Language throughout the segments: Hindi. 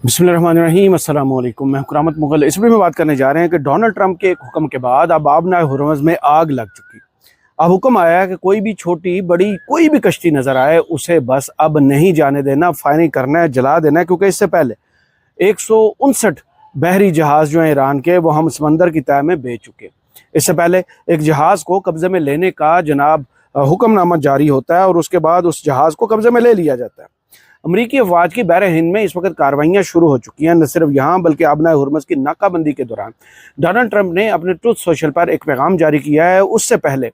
बिस्मिल्लाहिर्रहमानिर्रहीम, अस्सलाम वालेकुम। मैं हुकूमत मुगल। इस वीडियो में बात करने जा रहे हैं कि डोनाल्ड ट्रंप के एक हुक्म के बाद अब आबनाए हुर्मुज़ में आग लग चुकी। अब हुक्म आया है कि कोई भी छोटी बड़ी कोई भी कश्ती नज़र आए उसे बस अब नहीं जाने देना, फायरिंग करना है, जला देना है। क्योंकि इससे पहले 159 बहरी जहाज़ जो हैं ईरान के, वो हम समंदर की तह में भेज चुके। इससे पहले एक जहाज़ को कब्ज़े में लेने का जनाब हुक्मनामा जारी होता है और उसके बाद उस जहाज़ को कब्ज़े में ले लिया जाता है। अमरीकी अफवाज की बहर हिंद में इस वक्त कार्रवाइयाँ शुरू हो चुकी हैं। न सिर्फ यहाँ बल्कि आबनाए हुर्मुज़ की नाकाबंदी के दौरान डोनाल्ड ट्रंप ने अपने ट्रुथ सोशल पर एक पैगाम जारी किया है। उससे पहले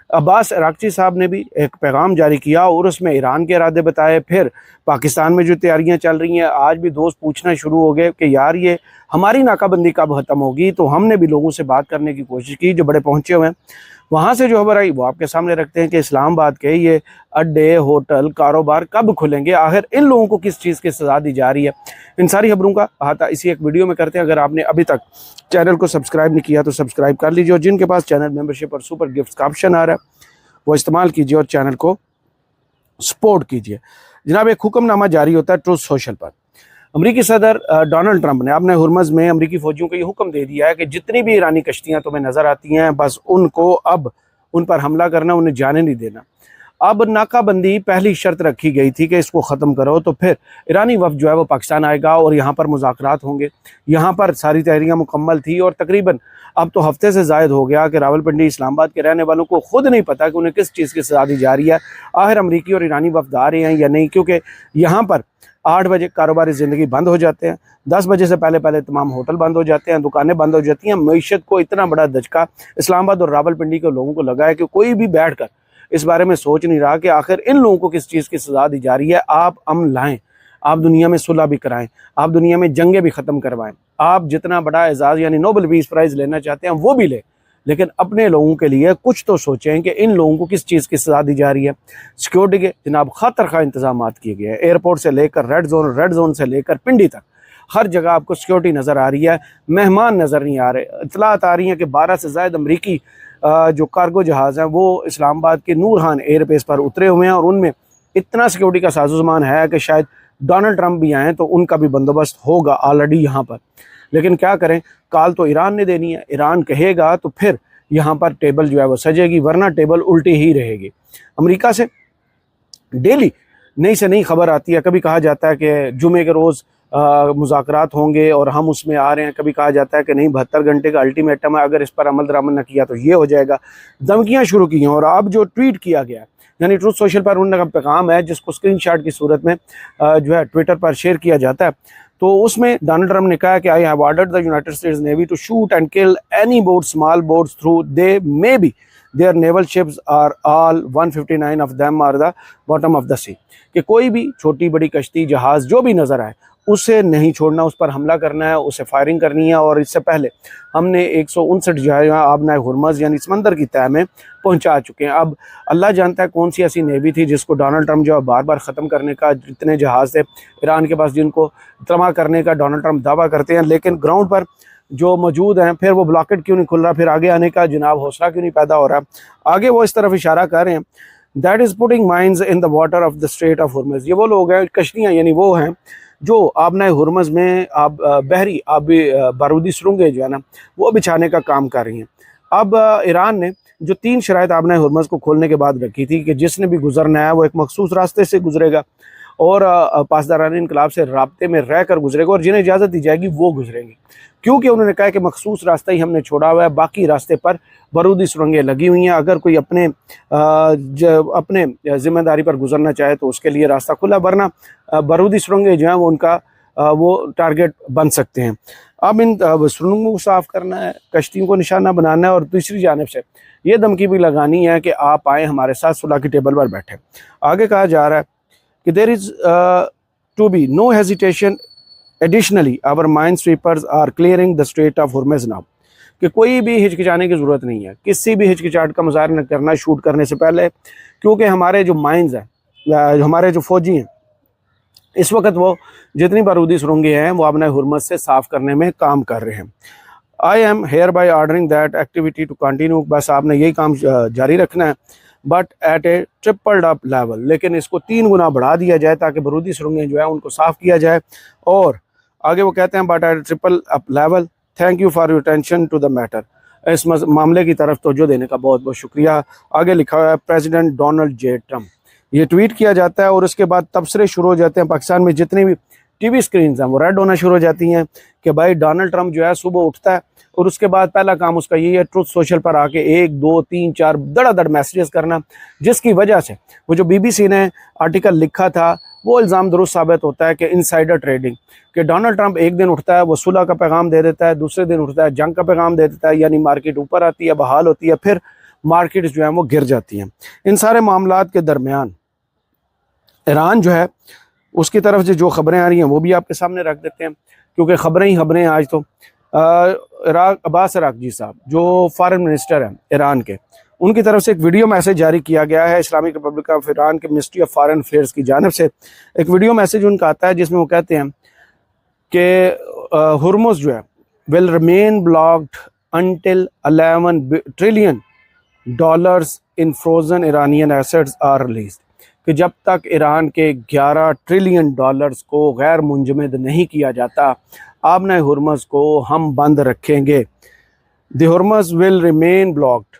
अब्बास अरागची साहब ने भी एक पैगाम जारी किया और उसमें ईरान के इरादे बताए। फिर पाकिस्तान में जो तैयारियां चल रही हैं, आज भी दोस्त पूछना शुरू हो गए कि यार ये हमारी नाकाबंदी कब ख़त्म होगी। तो हमने भी लोगों से बात करने की कोशिश की जो बड़े पहुँचे हुए हैं। वहाँ से जो खबर आई वो आपके सामने रखते हैं कि इस्लामाबाद के ये अड्डे, होटल, कारोबार कब खुलेंगे, आखिर इन लोगों को किस चीज़ की सज़ा दी जा रही है। इन सारी खबरों का अहाता इसी एक वीडियो में करते हैं। अगर आपने अभी तक चैनल को सब्सक्राइब नहीं किया तो सब्सक्राइब कर लीजिए और जिनके पास चैनल मेंबरशिप और सुपर गिफ्ट्स का ऑप्शन आ रहा है वो इस्तेमाल कीजिए और चैनल को सपोर्ट कीजिए। जनाब, एक हुक्मनामा जारी होता है ट्रुथ सोशल पर। अमरीकी सदर डोनाल्ड ट्रंप ने अपने हुर्मुज़ में अमरीकी फ़ौजियों को ये हुक्म दे दिया है कि जितनी भी ईरानी कश्तियाँ तुम्हें नज़र आती हैं बस उनको अब उन पर हमला करना, उन्हें जाने नहीं देना। अब नाकाबंदी पहली शर्त रखी गई थी कि इसको ख़त्म करो तो फिर ईरानी वफ़द जो है वो पाकिस्तान आएगा और यहाँ पर मुज़ाकरात होंगे। यहाँ पर सारी तैयारियाँ मुकम्मल थी और तकरीबन अब तो हफ्ते से ज़ायद हो गया कि रावलपिंडी इस्लामाबाद के रहने वालों को खुद नहीं पता कि उन्हें किस चीज़ की सज़ा दी जा रही है। आखिर अमरीकी और ईरानी वफ़द आ रहे हैं या नहीं, क्योंकि यहाँ पर 8 बजे कारोबारी ज़िंदगी बंद हो जाते हैं। 10 बजे से पहले पहले तमाम होटल बंद हो जाते हैं, दुकानें बंद हो जाती हैं। मईशत को इतना बड़ा धचका इस्लामाबाद और रावलपिंडी के लोगों को लगा है कि कोई भी बैठ कर इस बारे में सोच नहीं रहा कि आखिर इन लोगों को किस चीज़ की सज़ा दी जा रही है। आप अमन लाएँ, आप दुनिया में सुलह भी कराएं, आप दुनिया में जंगें भी ख़त्म करवाएं, आप जितना बड़ा एजाज़ यानी नोबेल पीस प्राइज़ लेना चाहते हैं वो भी लें, लेकिन अपने लोगों के लिए कुछ तो सोचें कि इन लोगों को किस चीज़ की सज़ा दी जा रही है। सिक्योरिटी के जनाब खतर खा इंतजाम किए गए हैं। एयरपोर्ट से लेकर रेड जोन से लेकर पिंडी तक हर जगह आपको सिक्योरिटी नज़र आ रही है। मेहमान नज़र नहीं आ रहे। इतलात आ रही हैं कि 12 से ज़ायद अमरीकी जो कार्गो जहाज़ हैं वो इस्लामाबाद के नूरहान एयरबेस पर उतरे हुए हैं और उनमें इतना सिक्योरिटी का साजोसामान है कि शायद डोनाल्ड ट्रंप भी आएँ तो उनका भी बंदोबस्त होगा ऑलरेडी यहाँ पर। लेकिन क्या करें, काल तो ईरान ने देनी है। ईरान कहेगा तो फिर यहाँ पर टेबल जो है वो सजेगी, वरना टेबल उल्टी ही रहेगी। अमेरिका से डेली नई से नई खबर आती है। कभी कहा जाता है कि जुमे के रोज़ मुज़ाकरात होंगे और हम उसमें आ रहे हैं। कभी कहा जाता है कि नहीं 72 घंटे का अल्टीमेटम है, अगर इस पर अमल दरामद न किया तो ये हो जाएगा। धमकियाँ शुरू की हैं और अब जो ट्वीट किया गया है यानी ट्रुथ सोशल पर उनका पैगाम है जिसको स्क्रीनशॉट की सूरत में जो है ट्विटर पर शेयर किया जाता है, तो उसमें डोनाल्ड ट्रंप ने कहा कि I have ordered the United States navy to shoot and kill any boat, small boats through they may be their naval ships are all 159 of them are the bottom of the sea. कि कोई भी छोटी बड़ी कश्ती, जहाज़ जो भी नज़र आए उसे नहीं छोड़ना, उस पर हमला करना है, उसे फायरिंग करनी है। और इससे पहले हमने 159 जो है आबनाए हुर्मुज़ यानी समंदर की तह में पहुंचा चुके हैं। अब अल्लाह जानता है कौन सी ऐसी नेवी थी जिसको डोनाल्ड ट्रंप जो है बार बार ख़त्म करने का, जितने जहाज़ थे ईरान के पास जिनको तबाह करने का डोनाल्ड ट्रंप दावा करते हैं, लेकिन ग्राउंड पर जो मौजूद हैं फिर वो ब्लॉकेट क्यों नहीं खुल रहा, फिर आगे आने का जनाब हौसला क्यों नहीं पैदा हो रहा। आगे वो इस तरफ इशारा कर रहे हैं, that is putting mines in the water of the strait of Hormuz. ये वो लोग हैं, कश्तियाँ यानी वो हैं जो आबनाए हुर्मुज़ में बहरी बारूदी सुरंगें जो है ना वो बिछाने का काम कर रही हैं। अब ईरान ने जो 3 शराइत आबनाए हुर्मुज़ को खोलने के बाद रखी थी कि जिसने भी गुजरना है वो एक मखसूस रास्ते से गुजरेगा और पासदारान इनकलाब से राब्ते में रह कर गुजरेगा और जिन्हें इजाज़त दी जाएगी वो गुजरेंगे। क्योंकि उन्होंने कहा कि मखसूस रास्ता ही हमने छोड़ा हुआ है, बाकी रास्ते पर बारूदी सुरंगें लगी हुई हैं। अगर कोई अपने ज़िम्मेदारी पर गुजरना चाहे तो उसके लिए रास्ता खुला, वरना बारूदी सुरंगें जो हैं वो उनका वो टारगेट बन सकते हैं। अब इन सुरंगों को साफ़ करना है, कश्तियों को निशाना बनाना है और दूसरी जानिब से ये धमकी भी लगानी है कि आप आएँ हमारे साथ सुलह की टेबल पर बैठें। आगे कहा जा रहा है कि there is to be no hesitation additionally our mine sweepers are clearing the strait of Hormuz now. कि कोई भी हिचकिचाने की ज़रूरत नहीं है, किसी भी हिचकिचाहट का मुज़ाहरा न करना शूट करने से पहले, क्योंकि हमारे जो माइंस हैं, हमारे जो फ़ौजी हैं, इस वक्त वो जितनी बारूदी सुरंगें हैं वो आबनाए हुर्मुज़ से साफ़ करने में काम कर रहे हैं। I am here by ordering that activity to continue. बस आपने यही काम जारी रखना है, but at a tripled up level, लेकिन इसको 3 गुना बढ़ा दिया जाए ताकि बारूदी सुरंगें जो है उनको साफ़ किया जाए और आगे वो कहते हैं but at triple up level thank you for your attention to the matter. इस मामले की तरफ तवज्जो देने का बहुत बहुत शुक्रिया। आगे लिखा हुआ है प्रेसिडेंट डोनाल्ड जे ट्रम्प। ये ट्वीट किया जाता है और उसके बाद तबसरे शुरू हो जाते हैं। पाकिस्तान में जितनी भी टीवी स्क्रीन हैं वो रेड होना शुरू हो जाती हैं कि भाई डोनाल्ड ट्रम्प जो है सुबह उठता है और उसके बाद पहला काम उसका यही है ट्रुथ सोशल पर आके 1 2 3 4 धड़ाधड़ मैसेजेस करना, जिसकी वजह से वो जो BBC ने आर्टिकल लिखा था वो इल्ज़ाम दुरुस्त साबित होता है कि इनसाइडर ट्रेडिंग, कि डोनाल्ड ट्रम्प एक दिन उठता है वो सुलह का पैगाम दे देता है, दूसरे दिन उठता है जंग का पैगाम दे देता है, यानी मार्केट ऊपर आती है, बहाल होती है, फिर मार्केट जो है वो गिर जाती हैं। इन सारे मामलात के दरमियान ईरान जो है उसकी तरफ से जो खबरें आ रही हैं वो भी आपके सामने रख देते हैं, क्योंकि खबरें ही खबरें हैं। आज तो अब्बास अराग़ची साहब जो फॉरेन मिनिस्टर हैं ईरान के, उनकी तरफ से एक वीडियो मैसेज जारी किया गया है इस्लामिक रिपब्लिक ऑफ ईरान के मिनिस्ट्री ऑफ फॉरेन अफेयर्स की जानिब से। एक वीडियो मैसेज उनका आता है जिसमें वो कहते हैं कि हुर्मुज़ जो है will remain blocked until 11 trillion dollars in frozen Iranian assets are released, कि जब तक ईरान के 11 ट्रिलियन डॉलर्स को गैर मुंजमद नहीं किया जाता आबना हुर्मुज़ को हम बंद रखेंगे। The Hormuz will remain blocked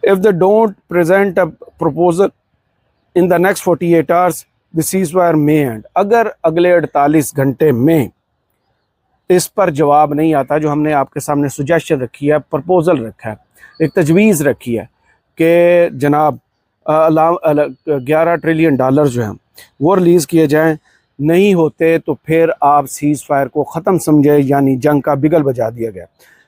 if they don't present a proposal in the next 48 hours the ceasefire may end. अगर अगले 48 घंटे में इस पर जवाब नहीं आता, जो हमने आपके सामने सुजेशन रखी है, प्रपोजल रखा है, एक तजवीज़ रखी है कि जनाब 11 ट्रिलियन डॉलर जो हैं वो रिलीज़ किए जाएं, नहीं होते तो फिर आप सीज़ फायर को ख़त्म समझे, यानी जंग का बिगल बजा दिया गया।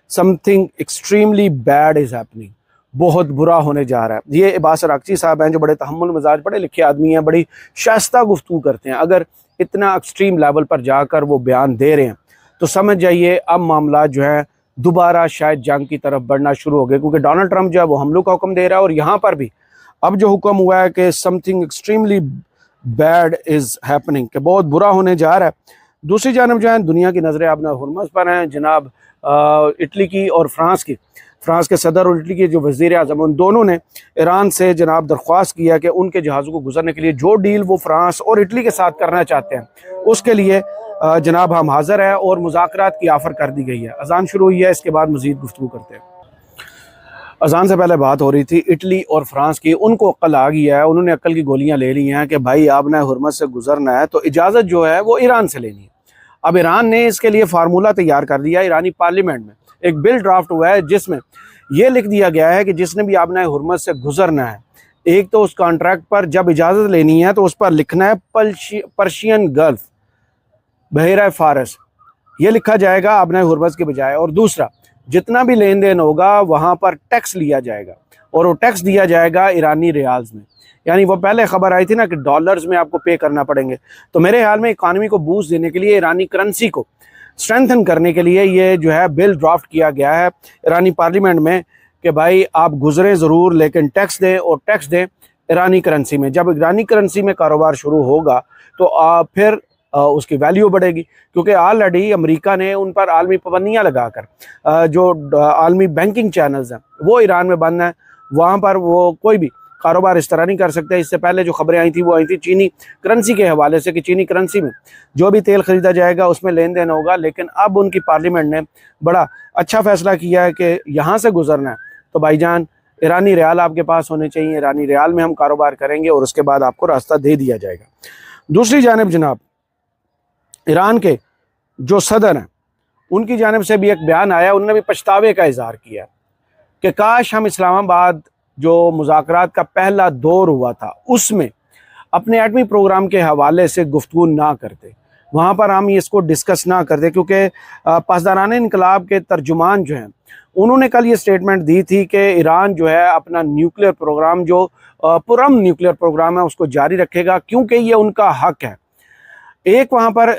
Something extremely bad is happening, बहुत बुरा होने जा रहा है। ये अब्बास अराग़ची साहब हैं जो बड़े तहम्मुल मिजाज पढ़े लिखे आदमी हैं, बड़ी शाइस्ता गुफ्तगू करते हैं। अगर इतना एक्सट्रीम लेवल पर जाकर वो बयान दे रहे हैं तो समझ जाइए अब मामला जो है दोबारा शायद जंग की तरफ बढ़ना शुरू हो गए, क्योंकि डोनाल्ड ट्रम्प जो है वो हमलों का हुक्म दे रहा है और यहाँ पर भी अब जो हुक्म हुआ है कि something extremely bad is happening, कि बहुत बुरा होने जा रहा है। दूसरी जानब जो है दुनिया की नज़रें अपना हुर्मुज़ पर हैं। जनाब इटली की और फ्रांस की, फ्रांस के सदर और इटली के जो वज़ीर आज़म, उन दोनों ने ईरान से जनाब दरख्वास्त किया कि उनके जहाज़ों को गुजरने के लिए जो डील वो फ्रांस और इटली के साथ करना चाहते हैं उसके लिए जनाब हम हाज़िर हैं और मुज़ाकरात की ऑफ़र कर दी गई है। अजान शुरू हुई है, इसके बाद मज़ीद गुफ्तगू करते हैं। अजान से पहले बात हो रही थी इटली और फ्रांस की, उनको अक्ल आ गया है, उन्होंने अक्ल की गोलियां ले ली हैं कि भाई आपने हुर्मुज़ से गुजरना है तो इजाज़त जो है वो ईरान से लेनी है। अब ईरान ने इसके लिए फार्मूला तैयार कर दिया। ईरानी पार्लियामेंट में एक बिल ड्राफ्ट हुआ है जिसमें यह लिख दिया गया है कि जिसने भी आपने हुर्मुज़ से गुजरना है, एक तो उस कॉन्ट्रैक्ट पर जब इजाज़त लेनी है तो उस पर लिखना है पर्शियन गल्फ, बहरा फारस, ये लिखा जाएगा आपने हुर्मुज़ के बजाय। और दूसरा, जितना भी लेन देन होगा वहाँ पर टैक्स लिया जाएगा और वो टैक्स दिया जाएगा ईरानी रियाल्स में। यानी वो पहले खबर आई थी ना कि डॉलर्स में आपको पे करना पड़ेंगे, तो मेरे ख्याल में इकानमी को बूस्ट देने के लिए, ईरानी करेंसी को स्ट्रेंथन करने के लिए ये जो है बिल ड्राफ्ट किया गया है ईरानी पार्लियामेंट में कि भाई आप गुजरें ज़रूर लेकिन टैक्स दें, और टैक्स दें ईरानी करेंसी में। जब ईरानी करेंसी में कारोबार शुरू होगा तो फिर उसकी वैल्यू बढ़ेगी, क्योंकि ऑलरेडी अमेरिका ने उन पर आलमी पाबंदियाँ लगाकर जो आलमी बैंकिंग चैनल्स हैं वो ईरान में बंद हैं, वहाँ पर वो कोई भी कारोबार इस तरह नहीं कर सकते। इससे पहले जो खबरें आई थी वो आई थी चीनी करेंसी के हवाले से कि चीनी करेंसी में जो भी तेल ख़रीदा जाएगा उसमें लेन देन होगा। लेकिन अब उनकी पार्लियामेंट ने बड़ा अच्छा फैसला किया है कि यहाँ से गुजरना है तो भाईजान ईरानी रियाल आपके पास होने चाहिए, ईरानी रियाल में हम कारोबार करेंगे और उसके बाद आपको रास्ता दे दिया जाएगा। दूसरी जानिब जनाब ईरान के जो सदर हैं उनकी जानिब से भी एक बयान आया, उन्होंने भी पछतावे का इजहार किया कि काश हम इस्लामाबाद जो मुज़ाकरात का पहला दौर हुआ था उसमें अपने एटमी प्रोग्राम के हवाले से गुफ्तगू ना करते, वहाँ पर हम इसको डिस्कस ना करते, क्योंकि पासदारान इनकलाब के तर्जुमान जो हैं उन्होंने कल ये स्टेटमेंट दी थी कि ईरान जो है अपना न्यूक्लियर प्रोग्राम, जो पुरअमन न्यूक्लियर प्रोग्राम है, उसको जारी रखेगा क्योंकि ये उनका हक है। एक वहाँ पर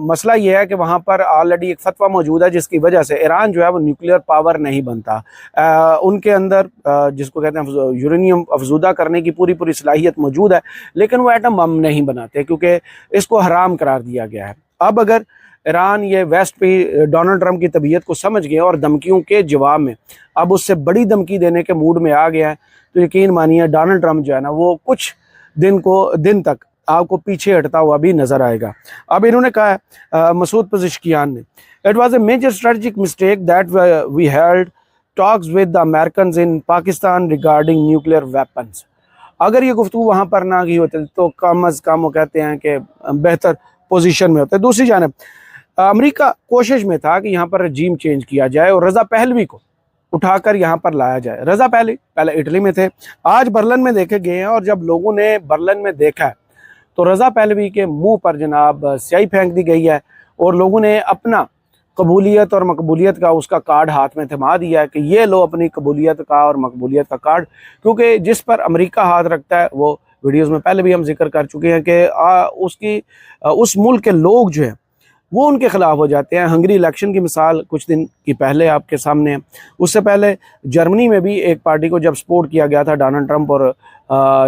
मसला ये है कि वहाँ पर ऑलरेडी एक फतवा मौजूद है जिसकी वजह से ईरान जो है वो न्यूक्लियर पावर नहीं बनता। उनके अंदर जिसको कहते हैं यूरेनियम अफजूदा करने की पूरी पूरी सलाहियत मौजूद है, लेकिन वो एटम बम नहीं बनाते क्योंकि इसको हराम करार दिया गया है। अब अगर ईरान ये वेस्ट पे डोनाल्ड ट्रम्प की तबीयत को समझ गया और धमकियों के जवाब में अब उससे बड़ी धमकी देने के मूड में आ गया है, तो यकीन मानिए डोनाल्ड ट्रम्प जो है ना वो कुछ दिन तक आपको पीछे हटता हुआ भी नजर आएगा। अब इन्होंने कहा है मसूद पज़ेश्कियान ने, it was a major strategic mistake that we held talks with the American in Pakistan regarding nuclear weapons. अगर ये गुफ्तगू वहाँ पर ना की होती तो कम अज़ कम वो कहते हैं कि बेहतर पोजीशन में होते। दूसरी जानब अमेरिका कोशिश में था कि यहाँ पर रजीम चेंज किया जाए और रज़ा पहलवी को उठाकर यहाँ पर लाया जाए। रज़ा पहलवी पहले इटली में थे, आज बर्लिन में देखे गए हैं, और जब लोगों ने बर्लिन में देखा है तो रज़ा पहलवी के मुंह पर जनाब स्याही फेंक दी गई है और लोगों ने अपना कबूलियत और मकबूलियत का उसका कार्ड हाथ में थमा दिया है कि ये लो अपनी कबूलियत का और मकबूलियत का कार्ड, क्योंकि जिस पर अमेरिका हाथ रखता है वो वीडियोज़ में पहले भी हम जिक्र कर चुके हैं कि उस मुल्क के लोग जो हैं वो उनके खिलाफ हो जाते हैं। हंगरी इलेक्शन की मिसाल कुछ दिन की पहले आपके सामने है। उससे पहले जर्मनी में भी एक पार्टी को जब सपोर्ट किया गया था डोनाल्ड ट्रंप और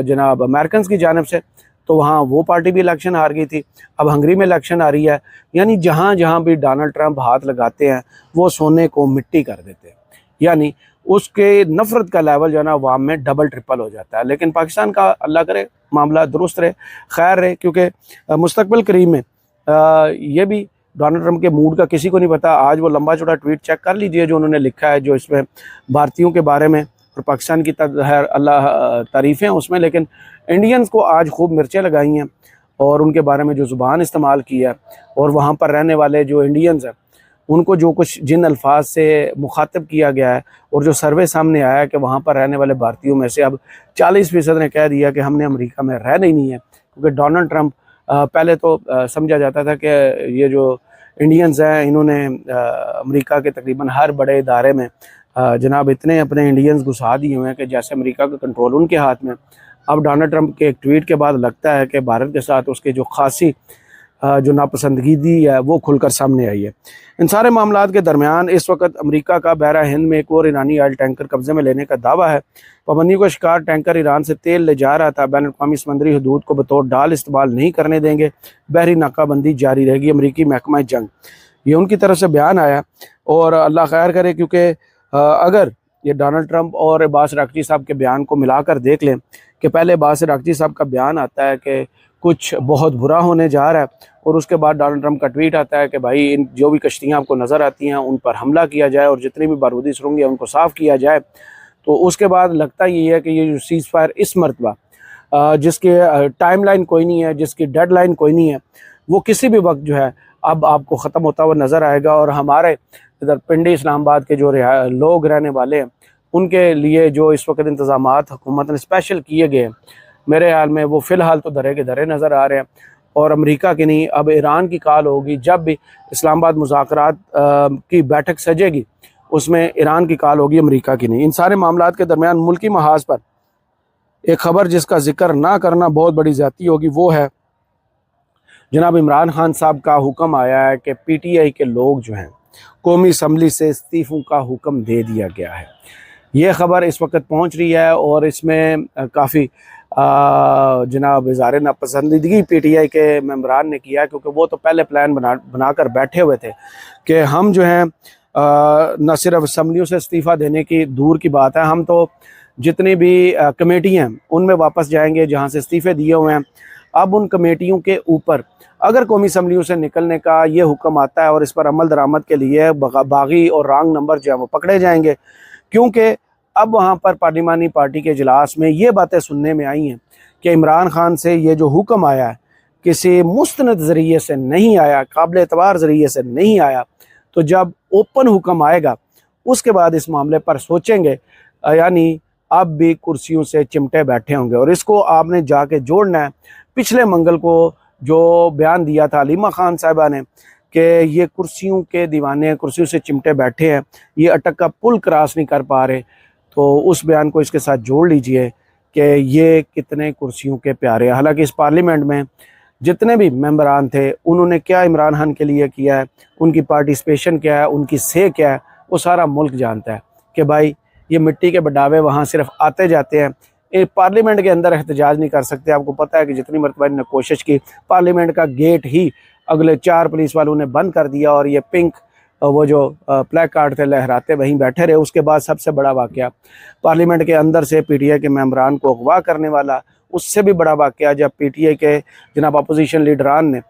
जनाब अमेरिकन की जानिब से, तो वहाँ वो पार्टी भी इलेक्शन हार गई थी। अब हंगरी में इलेक्शन आ रही है, यानी जहाँ जहाँ भी डोनाल्ड ट्रंप हाथ लगाते हैं वो सोने को मिट्टी कर देते हैं, यानी उसके नफ़रत का लेवल जो है ना अवाम में डबल ट्रिपल हो जाता है। लेकिन पाकिस्तान का अल्लाह करे मामला दुरुस्त रहे, खैर रहे, क्योंकि मुस्तकबिल करीब में ये भी डोनाल्ड ट्रंप के मूड का किसी को नहीं पता। आज वो लंबा चौड़ा ट्वीट चेक कर लीजिए जो उन्होंने लिखा है, जो इसमें भारतीयों के बारे में और पाकिस्तान की अल्लाह तारीफ़ें हैं उसमें, लेकिन इंडियंस को आज खूब मिर्चें लगाई हैं और उनके बारे में जो ज़ुबान इस्तेमाल की है, और वहाँ पर रहने वाले जो इंडियंस हैं उनको जो कुछ जिन अल्फाज से मुखातब किया गया है, और जो सर्वे सामने आया है कि वहाँ पर रहने वाले भारतीयों में से अब 40% ने कह दिया कि हमने अमेरिका में रहना ही नहीं है, क्योंकि डोनाल्ड ट्रंप पहले तो समझा जाता था कि ये जो इंडियंस हैं इन्होंने अमेरिका के तकरीबन हर बड़े इदारे में जनाब इतने अपने इंडियंस घुसा दिए हुए हैं कि जैसे अमेरिका का कंट्रोल उनके हाथ में। अब डोनाल्ड ट्रंप के एक ट्वीट के बाद लगता है कि भारत के साथ उसके जो खासी जो नापसंदगी है वो खुलकर सामने आई है। इन सारे मामलात के दरमियान इस वक्त अमेरिका का बहरा हिंद में एक और ईरानी ऑयल टैंकर कब्जे में लेने का दावा है। पाबंदियों का शिकार टैंकर ईरान से तेल ले जा रहा था। बैनुल-अक़वामी समंदरी हदूद को बतौर ढाल इस्तेमाल नहीं करने देंगे, बहरी नाकाबंदी जारी रहेगी, अमरीकी महकमा जंग, ये उनकी तरफ से बयान आया। और अल्लाह खैर करे, क्योंकि अगर ये डोनाल्ड ट्रंप और अब्बास अराग़ची साहब के बयान को मिलाकर देख लें कि पहले अब्बास अराग़ची साहब का बयान आता है कि कुछ बहुत बुरा होने जा रहा है, और उसके बाद डोनाल्ड ट्रंप का ट्वीट आता है कि भाई इन जो भी कश्तियाँ आपको नज़र आती हैं उन पर हमला किया जाए और जितनी भी बारूदी सुरंग है उनको साफ़ किया जाए। तो उसके बाद लगता ये है कि ये जो सीज़ फायर इस मरतबा जिसके टाइमलाइन कोई नहीं है, जिसकी डेडलाइन कोई नहीं है, वो किसी भी वक्त जो है अब आपको ख़त्म होता हुआ नज़र आएगा। और हमारे इधर पिंडी इस्लामाबाद के जो लोग रहने वाले हैं उनके लिए जो इस वक्त इंतज़ामात हुकूमत ने स्पेशल किए गए हैं, मेरे ख्याल में वो फ़िलहाल तो धरे के धरे नज़र आ रहे हैं। और अमेरिका की नहीं, अब ईरान की कॉल होगी, जब भी इस्लामाबाद मुज़ाकरात की बैठक सजेगी उसमें ईरान की कॉल होगी, अमेरिका की नहीं। इन सारे मामलात के दरमियान मुल्की महाज पर एक ख़बर जिसका जिक्र ना करना बहुत बड़ी ज़्यादती होगी, वो है जनाब इमरान खान साहब का हुक्म आया है कि PTI के लोग जो हैं कौमी असम्बली से इस्तीफ़ों का हुक्म दे दिया गया है। ये ख़बर इस वक्त पहुँच रही है और इसमें काफ़ी जनाब इज़हार नापसंदीदगी PTI के मेंबरान ने किया, क्योंकि वो तो पहले प्लान बनाकर बैठे हुए थे कि हम जो हैं न सिर्फ असम्बलियों से इस्तीफ़ा देने की दूर की बात है, हम तो जितनी भी कमेटियाँ हैं उनमें वापस जाएंगे जहाँ से इस्तीफ़े दिए हुए हैं। अब उन कमेटियों के ऊपर अगर कौमी असम्बलियों से निकलने का ये हुक्म आता है और इस पर अमल दरामद के लिए बागी और रॉन्ग नंबर जो है वो पकड़े जाएंगे, क्योंकि अब वहाँ पर पार्लिमानी पार्टी के इजलास में ये बातें सुनने में आई हैं कि इमरान खान से ये जो हुक्म आया है किसी मुस्तनद ज़रिए से नहीं आया, काबिल एतबार ज़रिए से नहीं आया। तो जब ओपन हुक्म आएगा उसके बाद इस मामले पर सोचेंगे, यानी अब भी कुर्सियों से चिमटे बैठे होंगे। और इसको आपने जाके जोड़ना है पिछले मंगल को जो बयान दिया था हलीमा खान साहिबा ने कि ये कुर्सियों के दीवाने, कुर्सियों से चिमटे बैठे हैं, ये अटक का पुल क्रॉस नहीं कर पा रहे। तो उस बयान को इसके साथ जोड़ लीजिए कि ये कितने कुर्सियों के प्यारे हैं। हालांकि इस पार्लियामेंट में जितने भी मेंबरान थे उन्होंने क्या इमरान खान के लिए किया है, उनकी पार्टिसिपेशन क्या है, उनकी से क्या है, वो सारा मुल्क जानता है कि भाई ये मिट्टी के बडावे वहाँ सिर्फ आते जाते हैं। एक पार्लियामेंट के अंदर एहतजाज नहीं कर सकते। आपको पता है कि जितनी मरतबा इन्होंने कोशिश की, पार्लियामेंट का गेट ही अगले 4 पुलिस वालों ने बंद कर दिया और ये पिंक वो जो प्लेक कार्ड थे लहराते वहीं बैठे रहे। उसके बाद सबसे बड़ा वाक़या, पार्लियामेंट के अंदर से PTI के मेंबरान को अगवा करने वाला उससे भी बड़ा वाक़या जब PTI के जनाब अपोजिशन लीडरान ने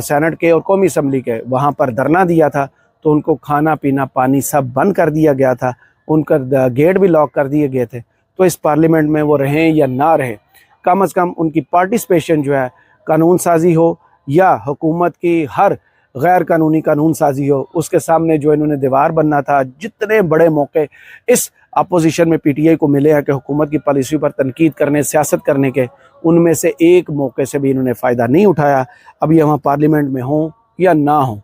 सेनेट के और कौमी असम्बली के वहाँ पर धरना दिया था, तो उनको खाना पीना पानी सब बंद कर दिया गया था, उनका गेट भी लॉक कर दिए गए थे। तो इस पार्लियामेंट में वो रहें या ना रहें, कम अज़ कम उनकी पार्टिसिपेशन जो है, कानून साजी हो या हुकूमत की हर गैर कानूनी कानून साजी हो, उसके सामने जो इन्होंने दीवार बनना था। जितने बड़े मौके इस अपोजिशन में PTI को मिले हैं कि हुकूमत की पॉलिसी पर तनकीद करने, सियासत करने के, उनमें से एक मौके से भी इन्होंने फ़ायदा नहीं उठाया। अब ये वहाँ पार्लियामेंट में हों या ना हों,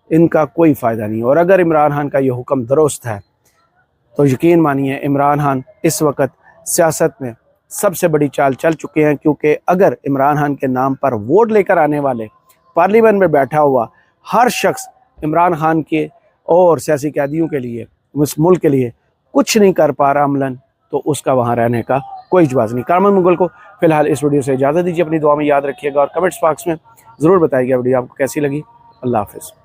इनका कोई फ़ायदा नहीं। और अगर इमरान खान का ये हुक्म दुरुस्त है तो यकीन मानिए इमरान खान इस वक्त सियासत में सबसे बड़ी चाल चल चुके हैं, क्योंकि अगर इमरान खान के नाम पर वोट लेकर आने वाले पार्लियामेंट में बैठा हुआ हर शख्स इमरान खान के और सियासी कैदियों के लिए, इस मुल्क के लिए कुछ नहीं कर पा रहा अमलन, तो उसका वहाँ रहने का कोई जवाज़ नहीं। करामत मुगल को फ़िलहाल इस वीडियो से इजाज़त दीजिए। अपनी दुआ में याद रखिएगा और कमेंट्स बॉक्स में ज़रूर बताइएगा वीडियो आपको कैसी लगी। अल्लाह हाफ़िज़।